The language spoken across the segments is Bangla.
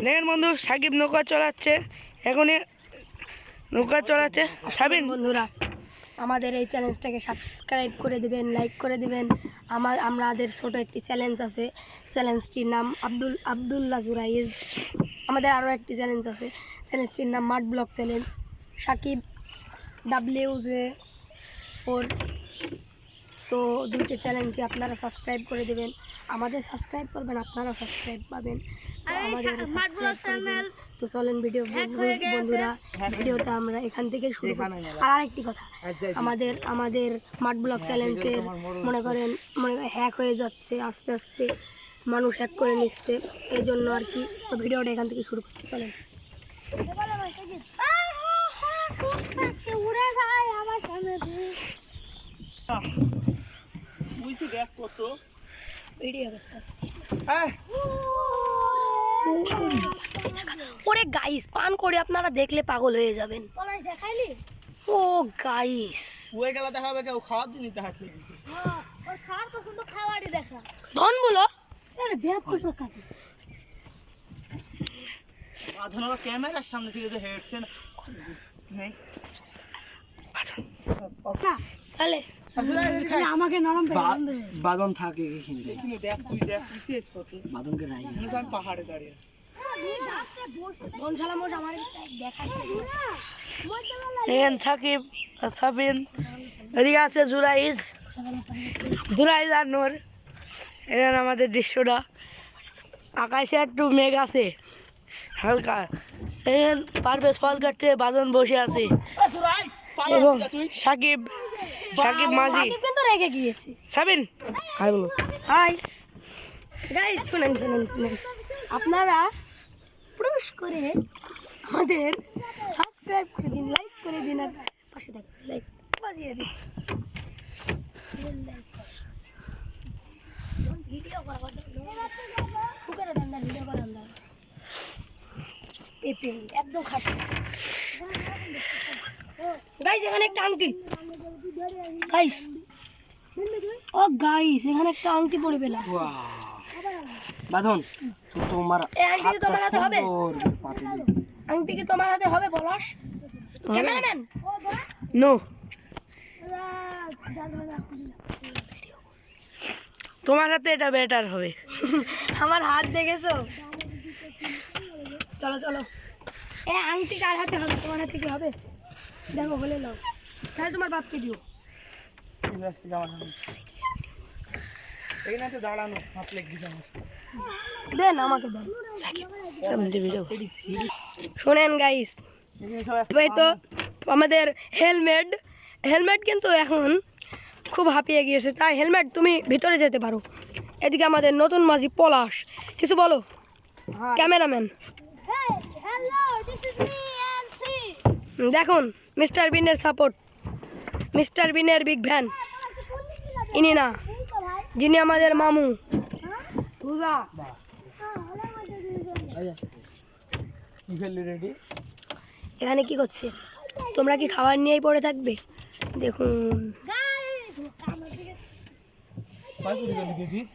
দেখেন বন্ধু, সাকিব নৌকা চালাচ্ছে। এখনই নৌকা চালাচ্ছে। সাবিন বন্ধুরা, আমাদের এই চ্যালেঞ্জটাকে সাবস্ক্রাইব করে দেবেন, লাইক করে দেবেন। আমাদের ছোট একটি চ্যালেঞ্জ আছে, চ্যালেঞ্জটির নাম আব্দুল্লাহ জুরাইজ। আমাদের আরও একটি চ্যালেঞ্জ আছে, চ্যালেঞ্জটির নাম মাড ব্লক চ্যালেঞ্জ। সাকিব WJ4। তো দুইটি চ্যালেঞ্জে আপনারা সাবস্ক্রাইব করে দেবেন, আমাদের সাবস্ক্রাইব করবেন, আপনারা সাবস্ক্রাইব পাবেন। তো চলেন বন্ধুরা, ভিডিওটা আমরা এখান থেকে শুরু করি। আর আরেকটি কথা, আমাদের মাড ব্লক চ্যালেঞ্জের মনে করেন হ্যাক হয়ে যাচ্ছে, আস্তে আস্তে মানুষ হ্যাক করে নিচ্ছে, এই জন্য আর কি। তো ভিডিওটা এখান থেকে শুরু করছি, চলেন। ওরে গাইস, পান করে আপনারা দেখলে পাগল হয়ে যাবেন। ও গাইস, ওই গেলা দেখাবে কেউ খাওয়া দিন দেখাচ্ছে। ওর খাওয়ার পছন্দ, খাওয়ারই দেখা ধন বলো। আরে বেয়াত তো প্রকার বাঁধানোর ক্যামেরার সামনে থেকে যে হেডছে নেই তাহলে আমাকে নরম বাদন থাকে কিন্তু দেখ, তুই দেখ বিশেষ কত বাদনকে নাই। আমি পাহাড়ে দাঁড়িয়ে আছি। সাকিব, সাবিন, এদিকে আছে জুরাইজ আর নূর। এখানে আমাদের দৃশ্যটা, আকাশে একটু মেঘ আছে হালকা। এখানে পারভেজ ফল কাটছে, বাদন বসে আছে এবং সাকিব মাঝি কিন্তু রেগে গিয়েছে। সাবিন হাই বলো। হাই গাইস, শুনেন, আপনারা পুরুষ করে আমাদের সাবস্ক্রাইব করে দিন, লাইক করে দিন, আর পাশে দেখেন লাইক বাজিয়ে দিন। ভিডিও করা একদম খাস গাইস। এখানে একটা আংটি গাইস, ও গাইস, এখানে একটা আংটি পড়ে পেলাম। বাঁধন তোমার আংটি তোমার হাতে হবে, আংটি কি তোমার হাতে হবে পলাশ ক্যামেরাম্যান? নো, তোমার হাতে এটা বেটার হবে। আমার হাত দেখেছো? চলো চলো, এ আংটি কার হাতে হবে? তোমার হাতে কি হবে? দেখো, বলে নাও, তাহলে তোমার বাপকে দিও। দাঁড়ানো দেন, আমাকে দেন। শোনেন গাইস, তো আমাদের হেলমেট কিন্তু এখন খুব হাঁপিয়ে গিয়েছে, তাই হেলমেট তুমি ভিতরে যেতে পারো। এদিকে আমাদের নতুন মাঝি পলাশ, কিছু বলো ক্যামেরাম্যান। দেখুন মিস্টার বিনের সাপোর্ট, মিস্টার বিনের বিগ ভ্যান, ইনি না, যিনি আমাদের মামু। এখানে কি করছে? তোমরা কি খাবার নিয়েই পড়ে থাকবে? দেখুন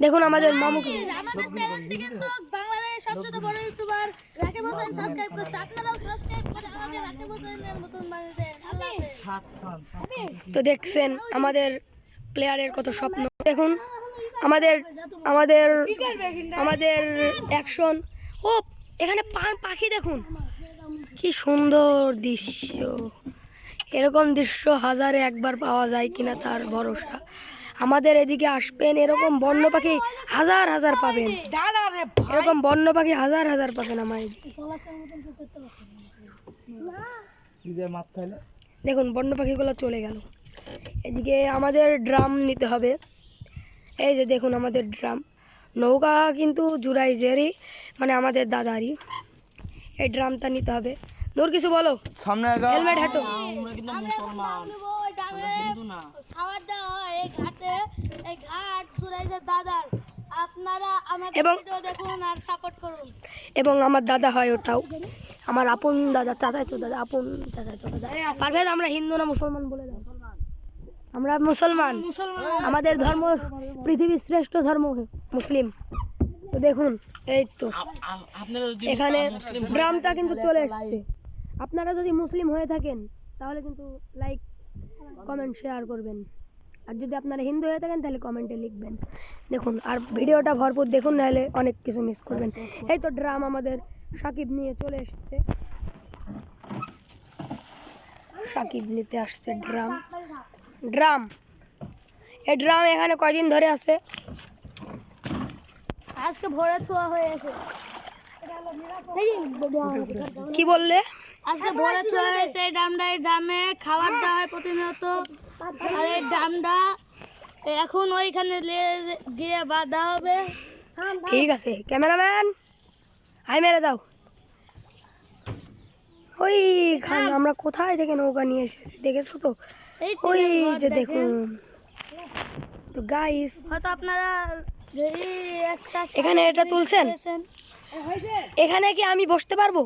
দেখুন আমাদের মামু। আমাদের চ্যানেলটি কিন্তু বাংলাদেশের সবচেয়ে বড় ইউটিউবার রাকিব হোসেন সাবস্ক্রাইব করছে, আপনারাও সাবস্ক্রাইব করে আমাদের রাকিব হোসেনের মতন বানিয়ে দেন। আল্লাহ হাফেজ। তো দেখছেন আমাদের প্লেয়ারের কত স্বপ্ন। দেখুন আমাদের অ্যাকশন। ও এখানে পাখি দেখুন, কি সুন্দর দৃশ্য। এরকম দৃশ্য হাজারে একবার পাওয়া যায় কিনা তার ভরসা। আমাদের এদিকে আসবেন, এরকম বন্য পাখি হাজার হাজার পাবেন, এরকম বন্য পাখি হাজার হাজার পাবেন আমার এদিকে। দেখুন বন্য পাখিগুলো চলে গেল। এদিকে আমাদের ড্রাম নিতে হবে, এই যে দেখুন আমাদের ড্রাম। নৌকা কিন্তু জুরাইজেরই, মানে আমাদের দাদারই। এই ড্রামটা নিতে হবে। নূর কিছু বলো, সামনে হেলমেট হাঁটো। খাবার দেওয়া হয় এই ঘাটে, এই ঘাট সুরাইজের দাদার। আপনারা আমাদের ভিডিও দেখুন আর সাপোর্ট করুন। এবং আমার দাদা হয় ওটাও, আমার আপন দাদা, চাচাতো দাদা, আপন চাচাতো দাদা। পারভেজ, আমরা হিন্দু না মুসলমান বলে দাও? আমরা মুসলমান। আমাদের ধর্ম পৃথিবীর শ্রেষ্ঠ ধর্ম মুসলিম। তো দেখুন এই তো আপনারা যদি এখানে ড্রামটা কিন্তু চলে এসছে। আপনারা যদি মুসলিম হয়ে থাকেন তাহলে কিন্তু লাইক কমেন্ট শেয়ার করবেন, আর যদি আপনারা হিন্দু হয়ে থাকেন তাহলে কমেন্টে লিখবেন। দেখুন আর ভিডিওটা ভরপুর দেখুন, নাহলে অনেক কিছু মিস করবেন। এই তো ড্রাম আমাদের সাকিব নিয়ে চলে এসছে, সাকিব নিতে আসছে ড্রাম। ড্রাম এই ড্রাম এখানে কয়দিন ধরে আছে? আজকে ভোরে থোয়া হয়েছে। কি বললে? আজকে ভোরে থোয়া হয়েছে এই ড্রামটা। এই ড্রামে খাবার দেওয়া হয় প্রতিনিয়ত। আর এই ড্রামটা এখন ওইখানে গিয়ে বাঁধা হবে। ঠিক আছে ক্যামেরাম্যান, হাই মেরে দাও। ওইখানে আমরা কোথায় থেকে নৌকা নিয়ে এসেছি দেখেছো তো? এই ওই যে দেখুন তো গাইস, হয়তো আপনারা যদি একটা এখানে এটা তুলছেন, এখানে কি আমি বসতে পারবো?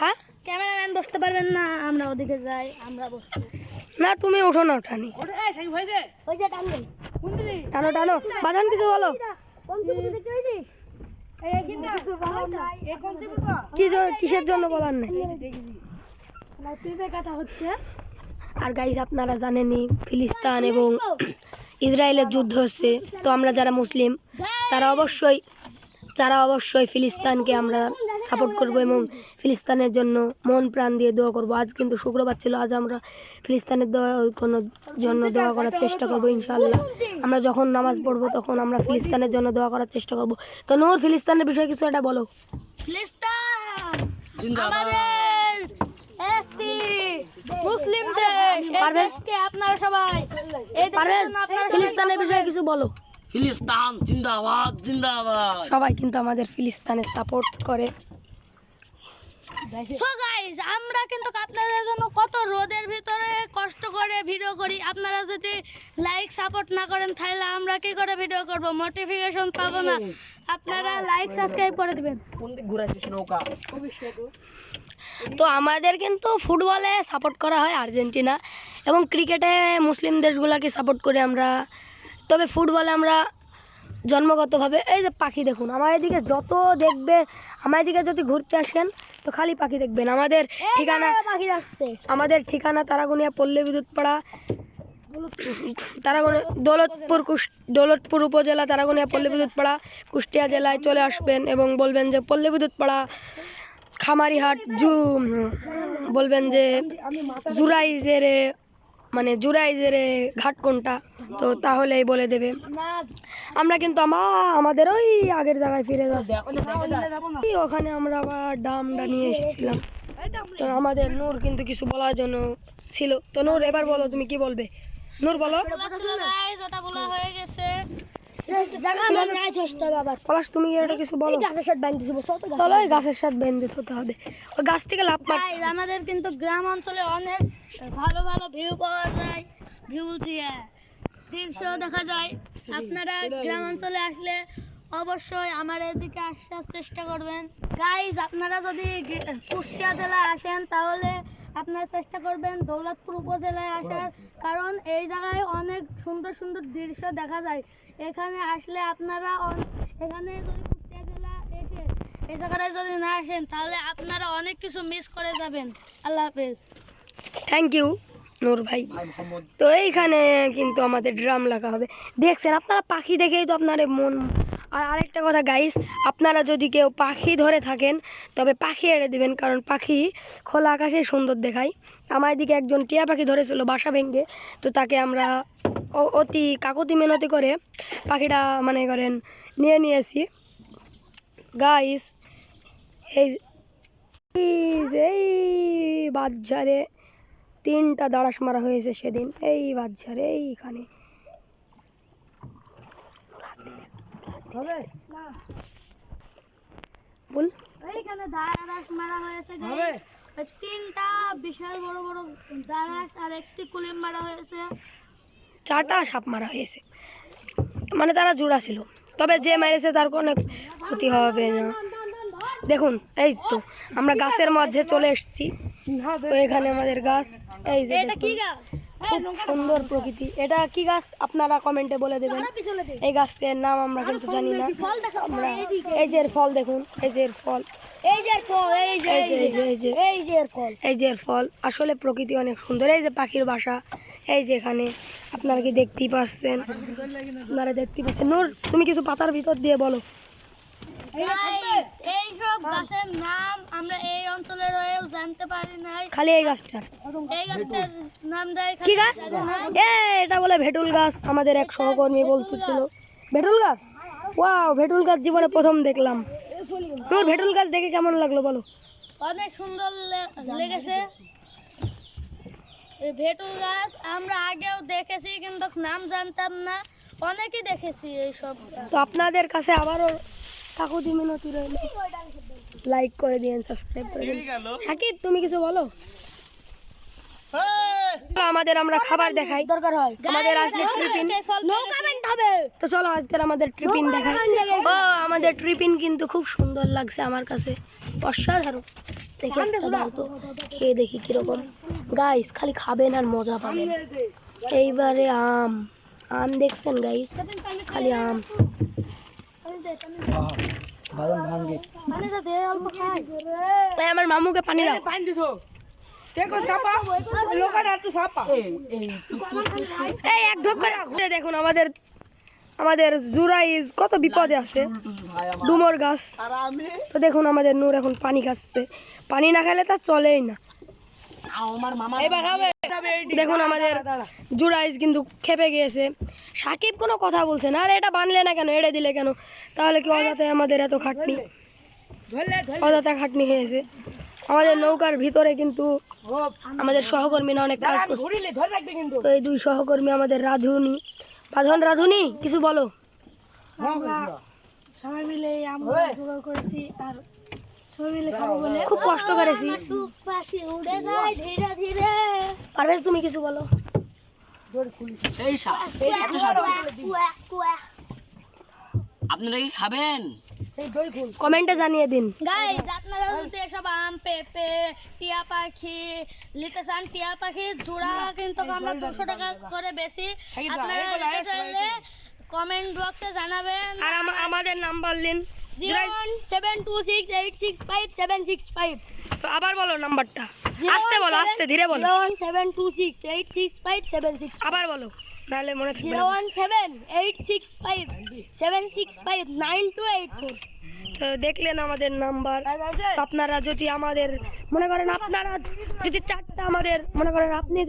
হ্যাঁ ক্যামেরাম্যান বসতে পারবেন না, আমরা ওদিকে যাই, আমরা বসতে। না তুমি ওঠো না, ওঠানি ওই যে টানবেন টানো টানো। বাজান কিছু বলো, কিসের জন্য বলার নাই। আর গাইস আপনারা জানেনই ফিলিস্তিন এবং ইসরায়েলের যুদ্ধ হচ্ছে, তো আমরা যারা মুসলিম যারা অবশ্যই ফিলিস্তিনকে আমরা সাপোর্ট করব এবং ফিলিস্তিনের জন্য মন প্রাণ দিয়ে দোয়া করব। আজ কিন্তু শুক্রবার ছিল, আজ আমরা ফিলিস্তিনের জন্য দোয়া করার চেষ্টা করব ইনশাআল্লাহ। আমরা যখন নামাজ পড়বো তখন আমরা ফিলিস্তিনের জন্য দোয়া করার চেষ্টা করব। তো নূর ফিলিস্তিনের বিষয়ে কিছু একটা বলো। ফিলিস্তিন আমাদের একটি মুসলিম দেশ। এই দেশকে আপনারা সবাই ফিলিস্তিনের বিষয়ে কিছু বলো। ফিলিস্তিন জিন্দাবাদ জিন্দাবাদ। সবাই কিন্তু আমাদের ফিলিস্তিনের সাপোর্ট করে। সো গাইস আমরা কিন্তু আপনাদের জন্য কত রোদের ভিতরে কষ্ট করে ভিডিও করি। আপনারা যদি লাইক সাপোর্ট না করেন তাহলে আমরা কি করে ভিডিও করব? মোটিভেশন পাবো না। আপনারা লাইক সাবস্ক্রাইব করে দিবেন। কোন দিক ঘুরাইছিস নৌকা? তো আমাদের কিন্তু ফুটবলে সাপোর্ট করা হয় আর্জেন্টিনা, এবং ক্রিকেটে মুসলিম দেশগুলোকে সাপোর্ট করি আমরা। তবে ফুটবলে আমরা জন্মগতভাবে এই যে পাখি দেখুন, আমার এদিকে যত দেখবে, আমার এদিকে যদি ঘুরতে আসেন তো খালি পাখি দেখবেন। আমাদের ঠিকানা তারাগুনিয়া পল্লী বিদ্যুৎ পাড়া, দৌলতপুর উপজেলা, তারাগুনিয়া পল্লী বিদ্যুৎ পাড়া, কুষ্টিয়া জেলায় চলে আসবেন এবং বলবেন যে পল্লী বিদ্যুৎ পাড়া খামারিহাট বলবেন যে জুরাইজেরে ঘাট কোনটা, তো তাহলেই বলে দেবে। আমরা কিন্তু আমাদের ওই আগের জায়গায় ফিরে যাচ্ছি। ওখানে আমরা আবার ডামটা নিয়ে এসেছিলাম। তো আমাদের নূর কিন্তু কিছু বলার জন্য ছিল। তো নূর এবার বলো, তুমি কি বলবে? নূর বলো। পলাশ তুমি এটা কিছু বলো। চলো ওই গাছের সাথে বেঁধে হতে হবে, ওই গাছ থেকে লাফ মার। আমাদের কিন্তু গ্রাম অঞ্চলে অনেক ভালো ভালো ভিউ পাওয়া যায়, দৃশ্য দেখা যায়। আপনারা গ্রাম অঞ্চলে আসলে অবশ্যই আমার এদিকে আসার চেষ্টা করবেন। গাইজ আপনারা যদি কুষ্টিয়া জেলায় আসেন তাহলে আপনারা চেষ্টা করবেন দৌলতপুর উপজেলায় আসার, কারণ এই জায়গায় অনেক সুন্দর সুন্দর দৃশ্য দেখা যায়। এখানে আসলে আপনারা এখানে যদি কুষ্টিয়া জেলা এসে এই জায়গাটায় যদি না আসেন তাহলে আপনারা অনেক কিছু মিস করে যাবেন। আল্লাহ হাফেজ। থ্যাংক ইউ নূর ভাই। তো এইখানে কিন্তু আমাদের ড্রাম লাগা হবে, দেখছেন আপনারা পাখি দেখেই তো আপনার মন। আর আরেকটা কথা গাইস, আপনারা যদি কেউ পাখি ধরে থাকেন তবে পাখি এড়ে দিবেন, কারণ পাখি খোলা আকাশে সুন্দর দেখায়। আমার এদিকে একজন টিয়া পাখি ধরেছিল বাসা ভেঙে, তো তাকে আমরা অতি কাকতি মিনতি করে পাখিটা নিয়েছি গাইস। এই বাজারে 3টা দাঁড়াস মারা হয়েছে সেদিন, এই বাজারে এইখানে। বল এইখানে দাঁড়াস মারা হয়েছে, 3টা বিশাল বড় বড় দাঁড়াস আর একটি কুলিম মারা হয়েছে, 4টা সাপ মারা হয়েছে। মানে তারা জোড়া ছিল, তবে যে মেরেছে তার কোনো ক্ষতি হবে না। দেখুন এই তো আমরা গাছের মধ্যে চলে এসেছি। তো এখানে আমাদের গাছ, এই যে এটা কি গাছ? খুব সুন্দর প্রকৃতি। এটা কি গাছ আপনারা কমেন্টে বলে দেবেন। এই গাছটার নাম আমরা কিন্তু জানি না। আমরা এই যে এর ফল দেখুন, এই যে এর ফল, এই যে এর ফল। আসলে প্রকৃতি অনেক সুন্দর। এই যে পাখির বাসা, এই যে এখানে আপনারা কি দেখতেই পাচ্ছেন, আপনারা দেখতেই পাচ্ছেন। নূর, তুমি কিছু পাতার ভিতর দিয়ে বলো। এইসব গাছের নাম আমরা এই অঞ্চলের হয়েও জানতে পারি নাই। খালি এই গাছটা, এই গাছটার নাম দেয় কি গাছ? এটা বলে ভেটুল গাছ। আমাদের এক সহকর্মী বলতেছিল ভেটুল গাছ। ওয়াও, ভেটুল গাছ জীবনে প্রথম দেখলাম। নূর, ভেটুল গাছ দেখে কেমন লাগলো বলো? অনেক সুন্দর লেগেছে। এই ভেটুল গাছ আমরা আগেও দেখেছি, কিন্তু নাম জানতাম না। অনেকই দেখেছি এইসব। তো আপনাদের কাছে আবারও কাকুতি মিনতি রইল, লাইক করে দিন, সাবস্ক্রাইব করে দিন। সাকিব, তুমি কিছু বলো। আমাদের আমরা খাবার দেখাই, দরকার হয় আমাদের আজকে ট্রিপিন। তো চলো আজকের আমাদের ট্রিপিন দেখাই। ও, আমাদের ট্রিপিন কিন্তু খুব সুন্দর লাগছে আমার কাছে, অসাধারণ। দেখে একটা দাও তো, খেয়ে দেখি কিরকম। গাইস, খালি খাবেন আর মজা পাবেন। এইবারে আম, আম দেখছেন গাইস, খালি আম। এই আমার মামুকে পানি দাও। এই এক ঢোক করে দেখুন আমাদের জুরাইজ কত বিপদে আছে, ডুমর গাছ। তো দেখুন আমাদের নূর এখন পানি খাচ্ছে, পানি না খেলে তার চলেই না। দেখুন আমাদের জুরাইজ কিন্তু খেপে গিয়েছে। সাকিব কোনো কথা বলছে না। আর এটা বানলে না কেন, এড়ে দিলে কেন? তাহলে কি অযথা আমাদের এত খাটনি, অযথা খাটনি হয়েছে। আমাদের নৌকার ভিতরে কিন্তু আমাদের সহকর্মীরা অনেক কাজ করছে। তো এই দুই সহকর্মী আমাদের রাধুনি, কিছু বলো। সবাই মিলে আমরা জোগাড় করেছি আর সবাই মিলে খাবো বলে খুব কষ্ট করেছি। পাখি উড়ে যায় ধীরে ধীরে। পারভেজ, তুমি কিছু বলো। আপনারা কি খাবেন? কমেন্টে জানিয়ে দিন। গাইস, আপনারা যদি এসব আম, পেঁপে, টিয়া পাখি নিতে চান, টিয়া পাখির জোড়া কিন্তু আমরা 200 টাকা করে বেশি। আপনারা নিতে চাইলে কমেন্ট বক্সে জানাবেন। আর আমাদের নাম্বার লিন 01726865765। তো আবার বলো নাম্বারটা, আস্তে বলো, আস্তে ধীরে বলো। 01726865765। আবার বলো, নাহলে মনে থাকবে না। 0178657659284। তো দেখলেন আমাদের নাম্বার। আপনারা যদি আমাদের মনে করেন, আপনারা যদি 4টা আমাদের মনে করেন, আপনি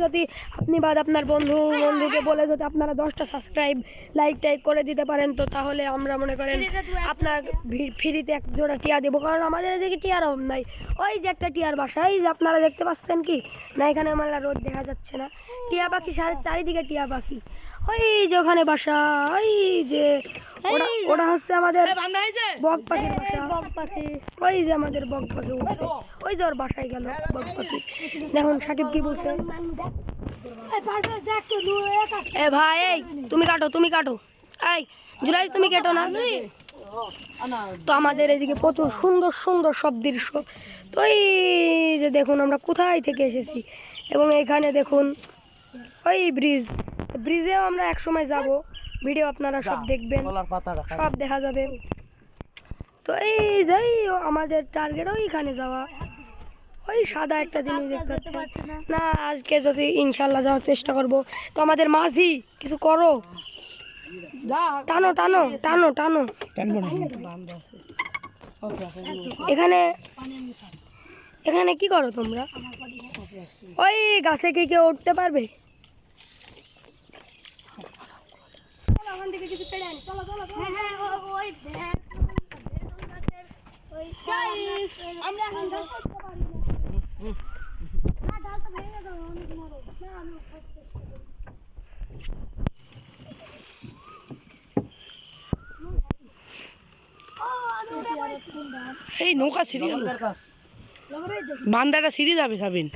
বাদ আপনার বন্ধুকে বলে যদি আপনারা 10টা সাবস্ক্রাইব লাইক টাইক করে দিতে পারেন, তো তাহলে আমরা মনে করেন আপনার ফ্রিতে এক জোড়া টিয়া দেবো। কারণ আমাদের এদিকে টিয়ার অভাব নাই। ওই যে একটা টিয়ার বাসা, এই যে আপনারা দেখতে পাচ্ছেন কি না, এখানে আমার রোদ দেখা যাচ্ছে না। টিয়া পাখি চারিদিকে টিয়া পাখি। ওই যে ওখানে বাসা, ওই যে ওটা হচ্ছে আমাদের বক পাখির বাসা। ওই যে আমাদের বক পাখি উঠছে, ওই যে ওর বাসায় গেল বক পাখি। দেখুন সাকিব কি বলছে। এ ভাই, এই তুমি কাটো। এই জুরাইজ, তুমি কেটো না। তো আমাদের এদিকে প্রচুর সুন্দর সুন্দর সব দৃশ্য। তো এই যে দেখুন আমরা কোথায় থেকে এসেছি, এবং এখানে দেখুন ওই ব্রিজেও আমরা এক সময় যাব। ভিডিও আপনারা সব দেখবেন, সব দেখা যাবে। তো এই যে আমাদের টার্গেট ওইখানে যাওয়া, ওই সাদা একটা জিনিস দেখতে পাচ্ছেন না। আজকে যদি ইনশাল্লাহ যাওয়ার চেষ্টা করব। তো আমাদের মাঝি কিছু করো, টানো টানো টানো টানো। এখানে কি করো তোমরা? ওই গাছে কি কেউ উঠতে পারবে? ওখান থেকে কিছু পেড়ে আনি, চলো চলো চলো। আমরা এখন ধরতে পারি না, ডালটা ভেঙে যাবে অনেক নরম। না, আমি এই নৌকা ছিঁড়ে গেল, বান্দাটা ছিঁড়ে যাবে সাবিন।